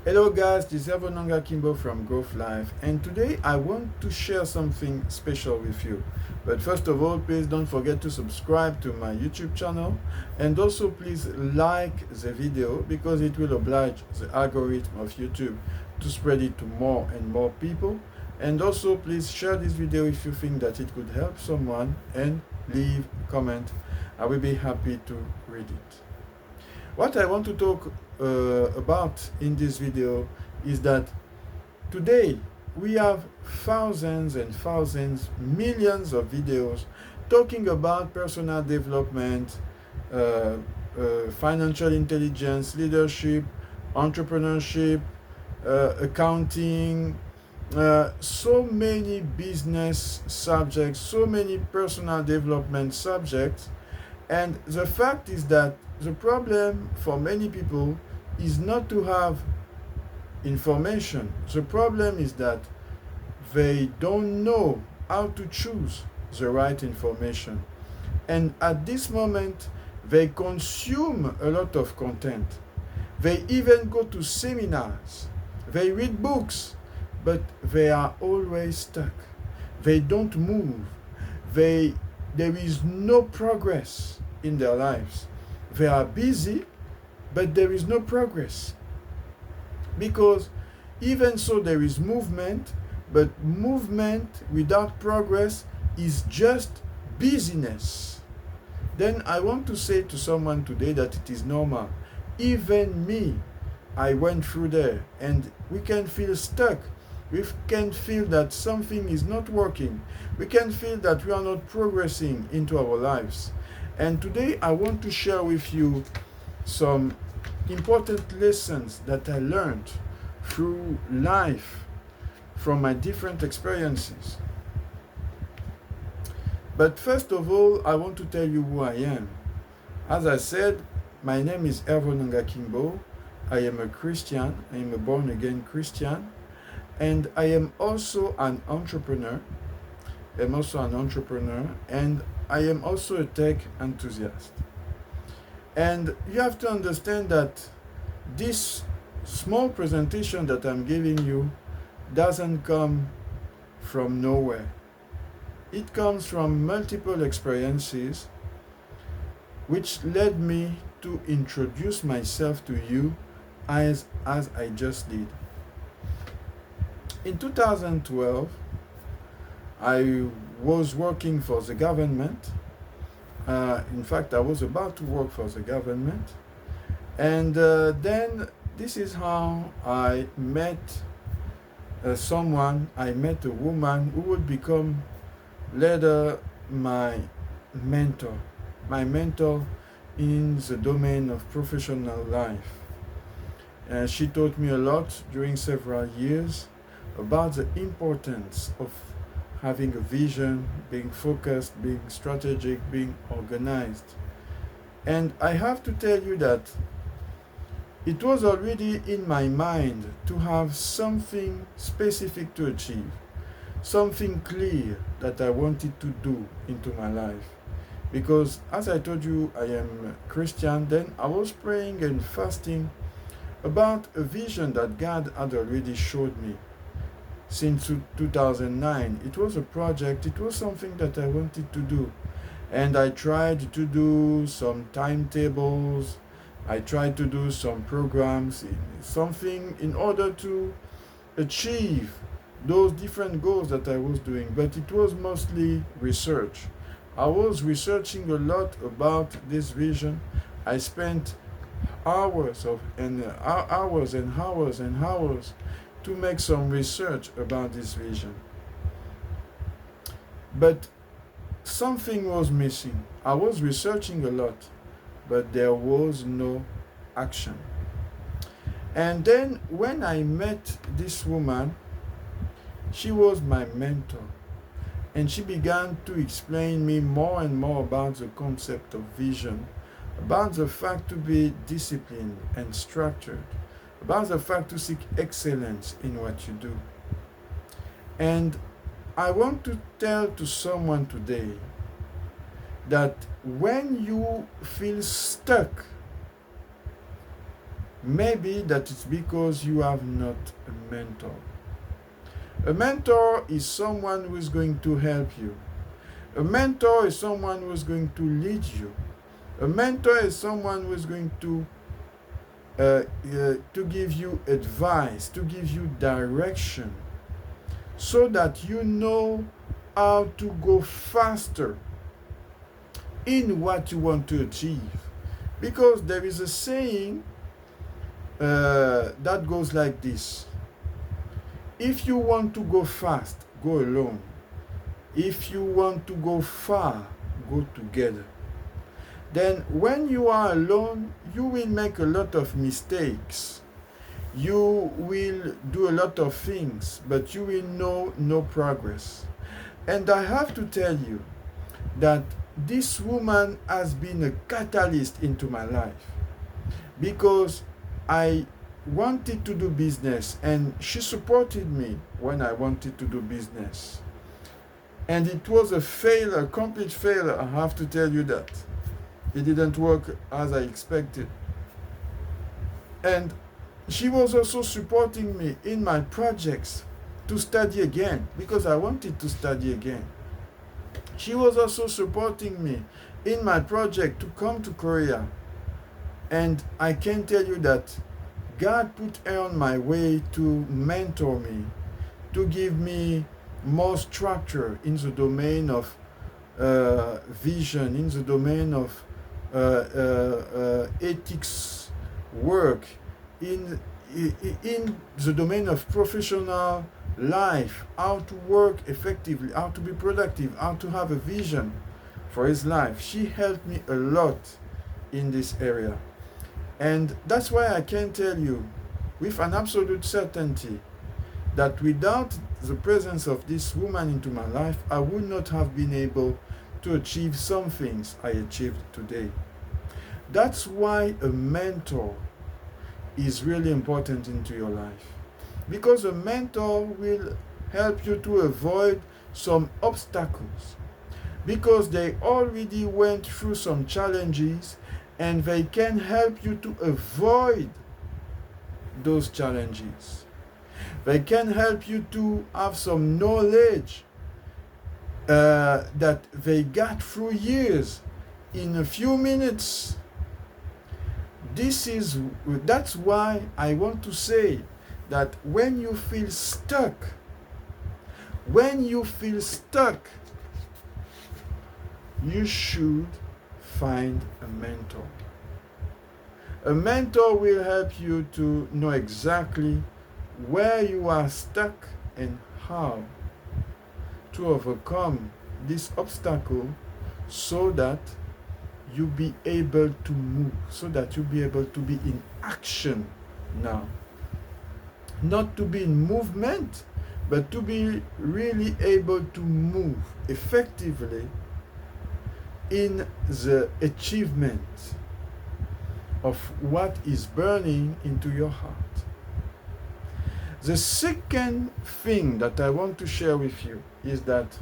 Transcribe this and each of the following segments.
Hello guys, this is Evononga Kimbo from Growth Life, and today I want to share something special with you. But first of all, please don't forget to subscribe to my YouTube channel, and also please like the video because it will oblige the algorithm of YouTube to spread it to more and more people. And also please share this video if you think that it could help someone, and leave a comment. I will be happy to read it. What I want to talk about in this video is that today we have thousands and thousands, millions of videos talking about personal development, financial intelligence, leadership, entrepreneurship, accounting, so many business subjects, so many personal development subjects. And the fact is that the problem for many people is not to have information. The problem is that they don't know how to choose the right information. And at this moment, they consume a lot of content. They even go to seminars. They read books, but they are always stuck. They don't move. There is no progress in their lives. They are busy, but there is no progress. Because even so, there is movement, but movement without progress is just busyness. Then I want to say to someone today that it is normal. Even me, I went through there, and we can feel stuck. We can feel that something is not working. We can feel that we are not progressing into our lives. And today I want to share with you some important lessons that I learned through life from my different experiences. But first of all, I want to tell you who I am. As I said, my name is Evononga Kimbo. I am a Christian. I am a born-again Christian. And I am also an entrepreneur. And I am also a tech enthusiast. And you have to understand that this small presentation that I'm giving you doesn't come from nowhere. It comes from multiple experiences which led me to introduce myself to you as I just did. In 2012, I was working for the government. In fact, I was about to work for the government. And then this is how I met someone. I met a woman who would become later my mentor in the domain of professional life. She taught me a lot during several years about the importance of having a vision, being focused, being strategic, being organized. And I have to tell you that it was already in my mind to have something specific to achieve, something clear that I wanted to do into my life. Because as I told you, I am a Christian, then I was praying and fasting about a vision that God had already showed me. Since 2009, it was a project, it was something that I wanted to do. And I tried to do some timetables, I tried to do some programs, something in order to achieve those different goals that I was doing. But it was mostly research. I was researching a lot about this vision. I spent hours and hours to make some research about this vision. But something was missing. I was researching a lot, but there was no action. And then when I met this woman, she was my mentor. And she began to explain me more and more about the concept of vision, about the fact to be disciplined and structured, about the fact to seek excellence in what you do. And I want to tell to someone today that when you feel stuck Maybe that it's because you have not a mentor. A mentor is someone who is going to help you. A mentor is someone who is going to lead you. A mentor is someone who is going to give you advice, to give you direction, so that you know how to go faster in what you want to achieve. Because there is a saying that goes like this: if you want to go fast, go alone. If you want to go far, go together. Then when you are alone, you will make a lot of mistakes. You will do a lot of things, but you will know no progress. And I have to tell you that this woman has been a catalyst into my life, because I wanted to do business and she supported me when I wanted to do business. And it was a failure, a complete failure, I have to tell you that. It didn't work as I expected. And she was also supporting me in my projects to study again, because I wanted to study again. She was also supporting me in my project to come to Korea. And I can tell you that God put her on my way to mentor me, to give me more structure in the domain of vision, in the domain of ethics work, in the domain of professional life, how to work effectively, how to be productive, how to have a vision for his life. She helped me a lot in this area. And that's why I can tell you with an absolute certainty that without the presence of this woman into my life, I would not have been able to achieve some things I achieved today. That's why a mentor is really important into your life, because a mentor will help you to avoid some obstacles, because they already went through some challenges and they can help you to avoid those challenges. They can help you to have some knowledge that they got through years in a few minutes. That's why I want to say that when you feel stuck, you should find a mentor. A mentor will help you to know exactly where you are stuck and how to overcome this obstacle, so that you be able to move, so that you be able to be in action now. Not to be in movement, but to be really able to move effectively in the achievement of what is burning into your heart. The second thing that I want to share with you is that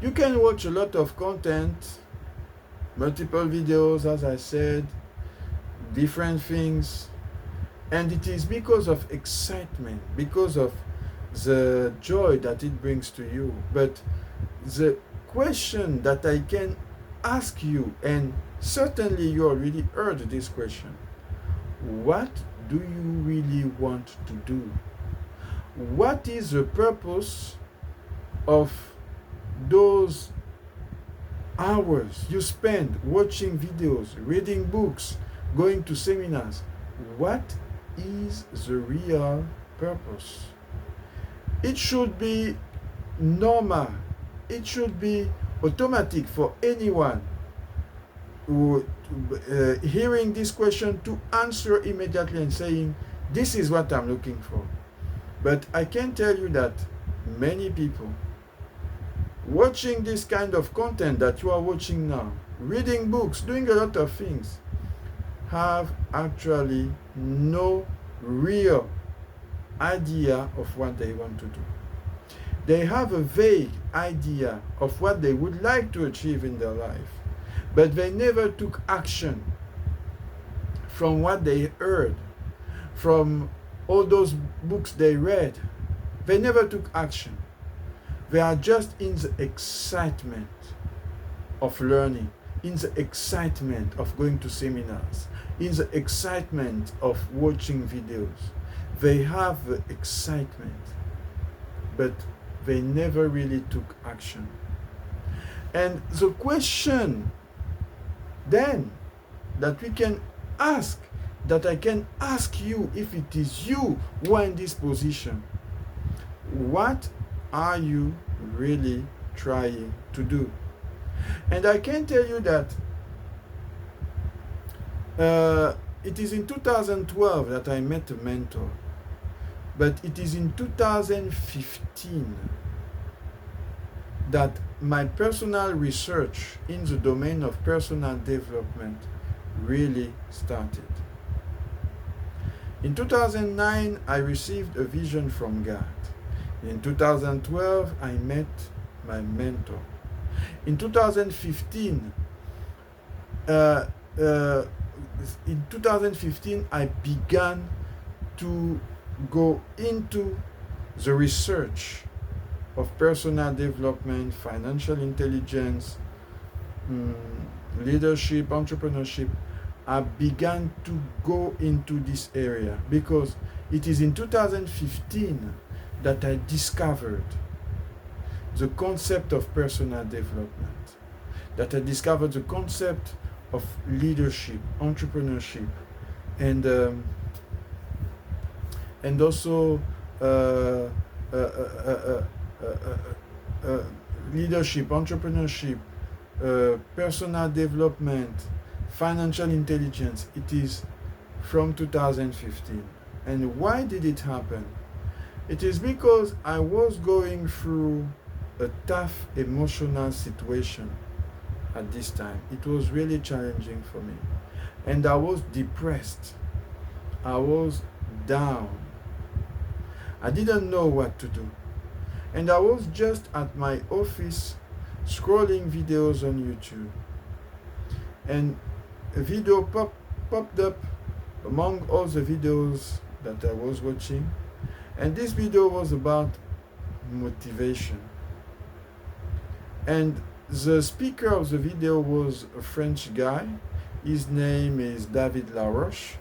you can watch a lot of content, multiple videos, as I said, different things, and it is because of excitement, because of the joy that it brings to you. But the question that I can ask you, and certainly you already heard this question: what do you really want to do? What is the purpose of those hours you spend watching videos, reading books, going to seminars? What is the real purpose? It should be normal. It should be automatic for anyone who hearing this question to answer immediately and saying, this is what I'm looking for. But I can tell you that many people watching this kind of content that you are watching now, reading books, doing a lot of things, have actually no real idea of what they want to do. They have a vague idea of what they would like to achieve in their life, but they never took action from what they heard, from all those books they read. They never took action. They are just in the excitement of learning, in the excitement of going to seminars, in the excitement of watching videos. They have the excitement, but they never really took action. And the question then that we can ask, that I can ask you, if it is you who are in this position, what are you really trying to do? And I can tell you that it is in 2012 that I met a mentor, but it is in 2015 that my personal research in the domain of personal development really started. In 2009, I received a vision from God. In 2012, I met my mentor. In 2015, I began to go into the research of personal development, financial intelligence, leadership, entrepreneurship. I began to go into this area because it is in 2015 that I discovered the concept of personal development, that I discovered the concept of leadership, entrepreneurship, and also leadership, entrepreneurship, personal development, financial intelligence. It is from 2015. And why did it happen? It is because I was going through a tough emotional situation at this time. It was really challenging for me. And I was depressed. I was down. I didn't know what to do. And I was just at my office scrolling videos on YouTube. And a video popped up among all the videos that I was watching. And this video was about motivation. And the speaker of the video was a French guy. His name is David Laroche.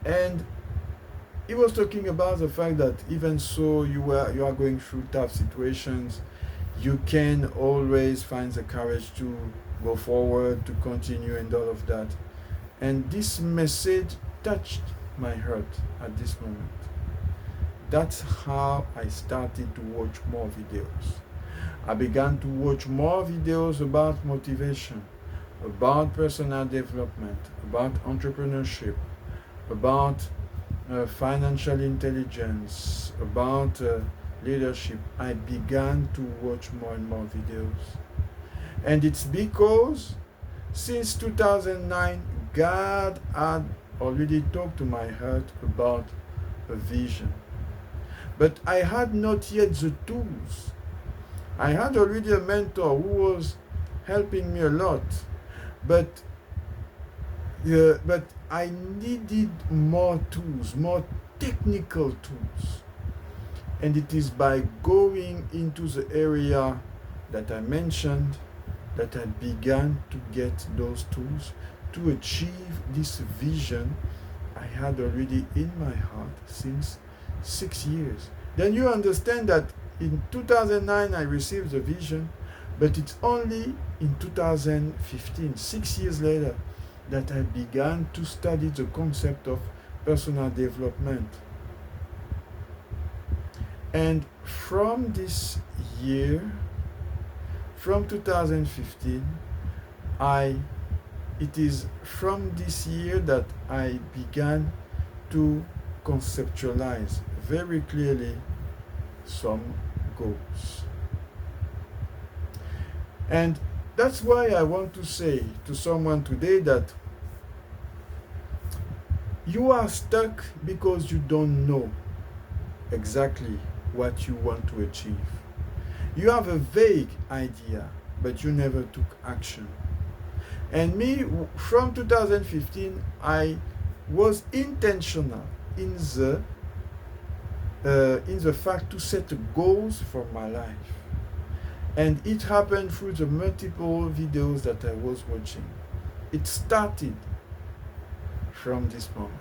And he was talking about the fact that even so you are going through tough situations, you can always find the courage to go forward, to continue, and all of that. And this message touched my heart at this moment. That's how I started to watch more videos. I began to watch more videos about motivation, about personal development, about entrepreneurship, about financial intelligence, about leadership. I began to watch more and more videos. And it's because since 2009, God had already talked to my heart about a vision. But I had not yet the tools. I had already a mentor who was helping me a lot. But I needed more tools, more technical tools. And it is by going into the area that I mentioned that I began to get those tools to achieve this vision I had already in my heart since 6 years. Then you understand that in 2009 I received the vision, but it's only in 2015, 6 years later, that I began to study the concept of personal development. And from this year, from 2015, it is from this year that I began to conceptualize very clearly some goals. And that's why I want to say to someone today that you are stuck because you don't know exactly what you want to achieve. You have a vague idea, but you never took action. And me, from 2015, I was intentional in the fact to set goals for my life. And it happened through the multiple videos that I was watching. It started from this moment.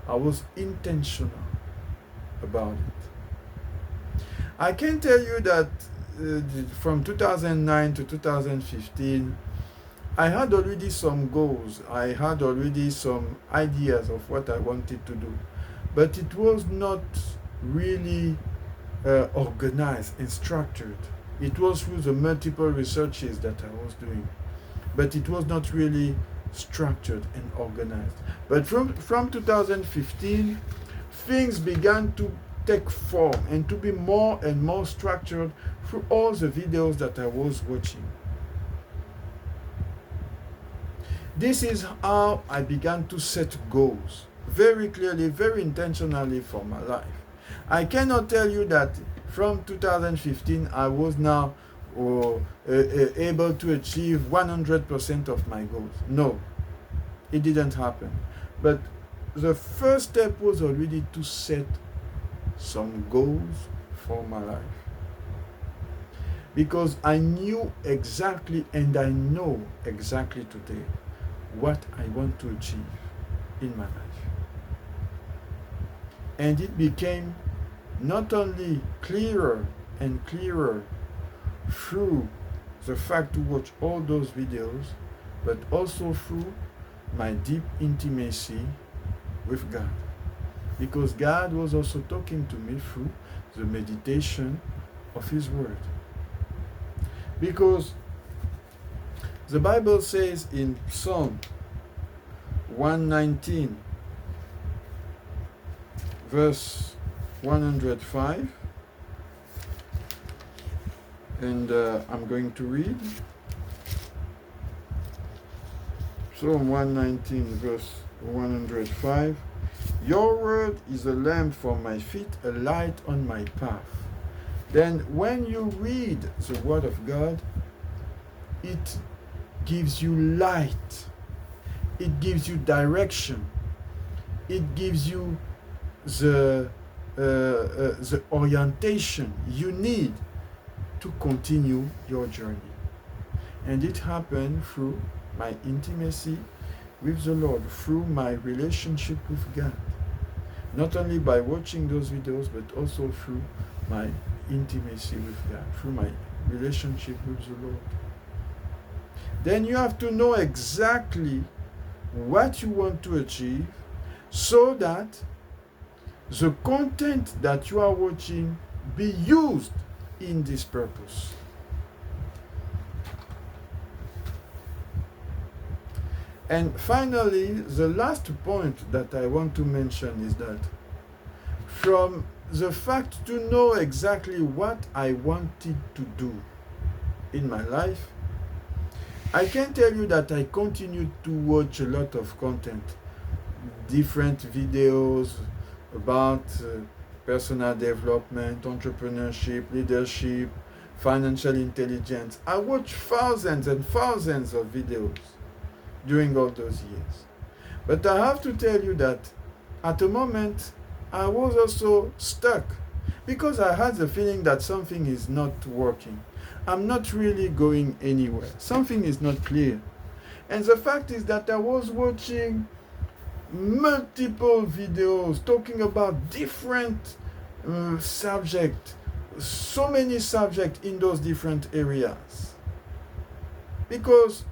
I was intentional about it. I can tell you that from 2009 to 2015, I had already some goals. I had already some ideas of what I wanted to do. But it was not really organized and structured. It was through the multiple researches that I was doing. But it was not really structured and organized. But from 2015, things began to take form and to be more and more structured through all the videos that I was watching. This is how I began to set goals very clearly, very intentionally for my life. I cannot tell you that from 2015 I was now able to achieve 100% of my goals. No, it didn't happen. But the first step was already to set some goals for my life. Because I knew exactly, and I know exactly today, what I want to achieve in my life. And it became not only clearer and clearer through the fact to watch all those videos, but also through my deep intimacy with God. Because God was also talking to me through the meditation of His Word. Because the Bible says in Psalm 119, verse 105, and I'm going to read Psalm 119, verse 105. Your word is a lamp for my feet, a light on my path. Then when you read the word of God, it gives you light, it gives you direction, it gives you the orientation you need to continue your journey. And it happened through my intimacy with the Lord, through my relationship with God. Not only by watching those videos, but also through my intimacy with God, through my relationship with the Lord. Then you have to know exactly what you want to achieve so that the content that you are watching be used in this purpose. And finally, the last point that I want to mention is that from the fact to know exactly what I wanted to do in my life, I can tell you that I continued to watch a lot of content, different videos about personal development, entrepreneurship, leadership, financial intelligence. I watched thousands and thousands of videos during all those years. But I have to tell you that at the moment, I was also stuck because I had the feeling that something is not working. I'm not really going anywhere. Something is not clear. And the fact is that I was watching multiple videos talking about different subjects, so many subjects in those different areas. Because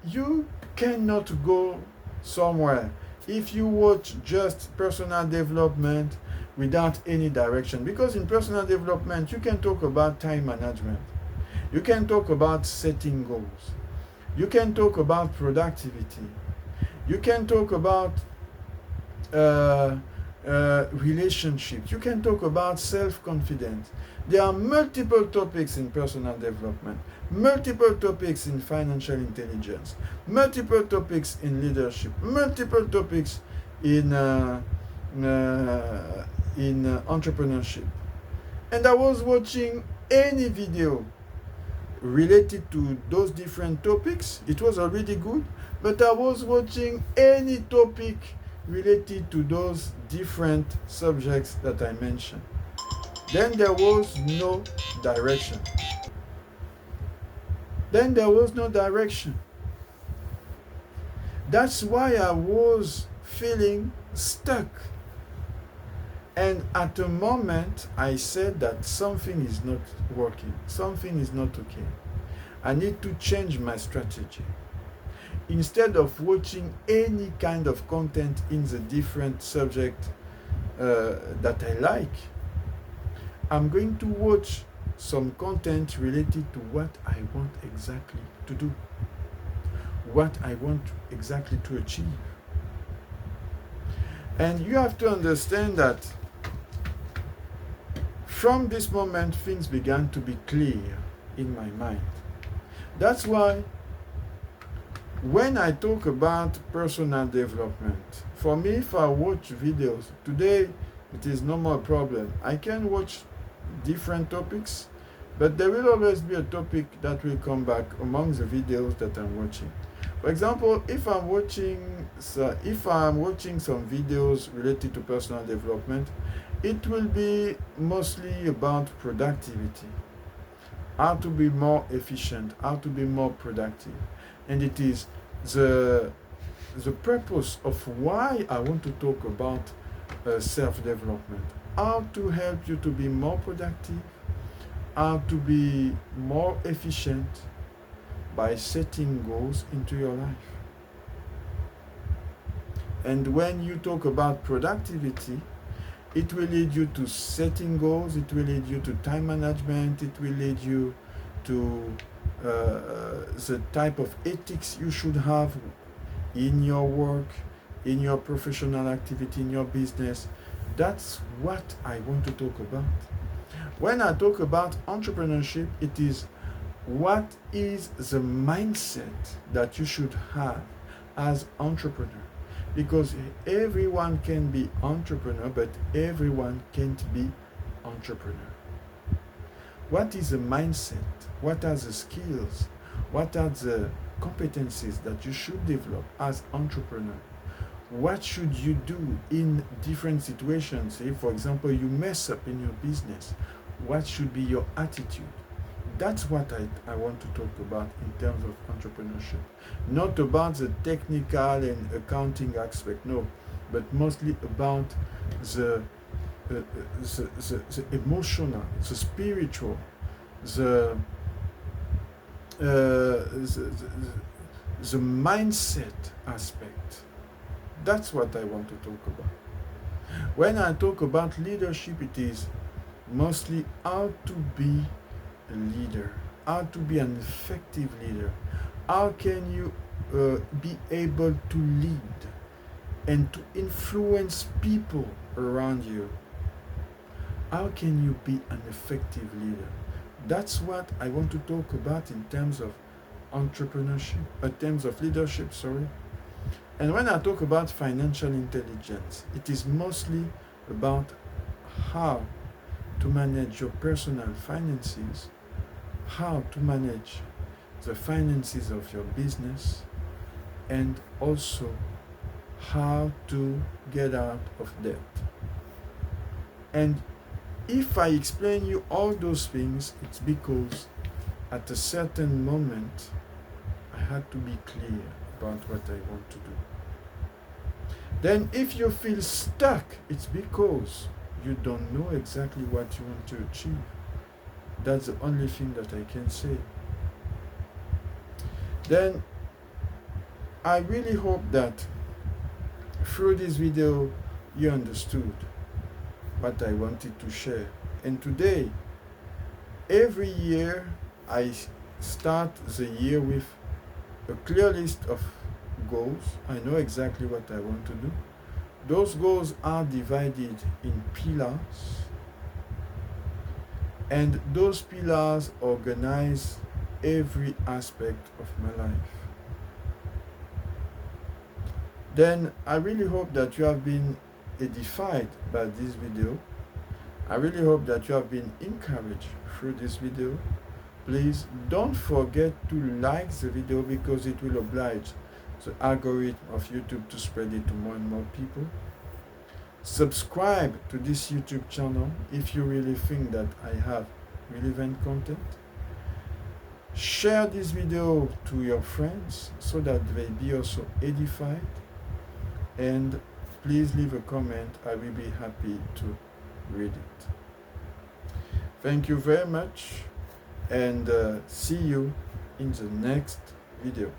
you cannot go somewhere if you watch just personal development without any direction. Because in personal development, you can talk about time management. You can talk about setting goals. You can talk about productivity. You can talk about relationships. You can talk about self-confidence. There are multiple topics in personal development, multiple topics in financial intelligence, multiple topics in leadership, multiple topics in entrepreneurship. And I was watching any video. related to those different topics, it was already good, but I was watching any topic related to those different subjects that I mentioned. Then there was no direction. Then there was no direction. That's why I was feeling stuck. And at the moment, I said that something is not working, something is not okay. I need to change my strategy. Instead of watching any kind of content in the different subject that I like, I'm going to watch some content related to what I want exactly to do, what I want exactly to achieve. And you have to understand that from this moment, things began to be clear in my mind. That's why when I talk about personal development, for me, if I watch videos, today it is no more a problem. I can watch different topics, but there will always be a topic that will come back among the videos that I'm watching. For example, if I'm watching some videos related to personal development, it will be mostly about productivity, how to be more efficient, how to be more productive. And it is the purpose of why I want to talk about self-development, how to help you to be more productive, how to be more efficient by setting goals into your life. And when you talk about productivity, it will lead you to setting goals, it will lead you to time management, it will lead you to the type of ethics you should have in your work, in your professional activity, in your business. That's what I want to talk about. When I talk about entrepreneurship, it is what is the mindset that you should have as entrepreneur. Because everyone can be entrepreneur, but everyone can't be entrepreneur. What is the mindset? What are the skills? What are the competencies that you should develop as entrepreneur? What should you do in different situations? If, for example, you mess up in your business, what should be your attitude? That's what I want to talk about in terms of entrepreneurship. Not about the technical and accounting aspect, no, but mostly about the emotional, the spiritual, the mindset aspect. That's what I want to talk about. When I talk about leadership, it is mostly how to be a leader, how to be an effective leader. How can you be able to lead and to influence people around you? How can you be an effective leader? That's what I want to talk about in terms of entrepreneurship, in terms of leadership, sorry. And when I talk about financial intelligence, it is mostly about how to manage your personal finances, how to manage the finances of your business, and also how to get out of debt. And if I explain you all those things, it's because at a certain moment I had to be clear about what I want to do. Then if you feel stuck, it's because you don't know exactly what you want to achieve. That's the only thing that I can say. Then I really hope that through this video you understood what I wanted to share. And today, every year I start the year with a clear list of goals. I know exactly what I want to do. Those goals are divided in pillars, and those pillars organize every aspect of my life. Then I really hope that you have been edified by this video. I really hope that you have been encouraged through this video. please don't forget to like the video, because it will oblige the algorithm of YouTube to spread it to more and more people. Subscribe to this YouTube channel if you really think that I have relevant content. Share this video to your friends so that they be also edified. And please leave a comment. I will be happy to read it. Thank you very much, and see you in the next video.